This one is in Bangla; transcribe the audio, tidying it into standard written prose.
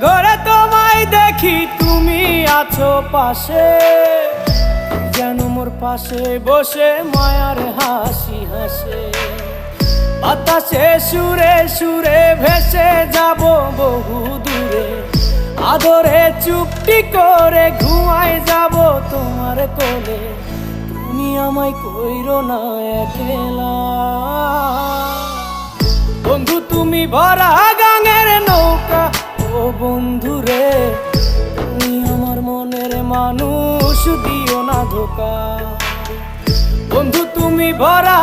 ঘরে তোমায় দেখি তুমি আছো পাশে, যেন মোর পাশে বসে মায়ার হাসি হাসে। বাতাসে সুরে সুরে ভেসে যাব বহু দূরে, আদরে চুপটি করে ঘুমায় যাব তোমার কোলে। তুমি আমায় কইরো না একলা বন্ধু, তুমি ভরা গাঙের নৌকা। ও বন্ধু রে, তুমি আমার মনের মানুষ, দিও না ধোকা। বন্ধু তুমি ভরা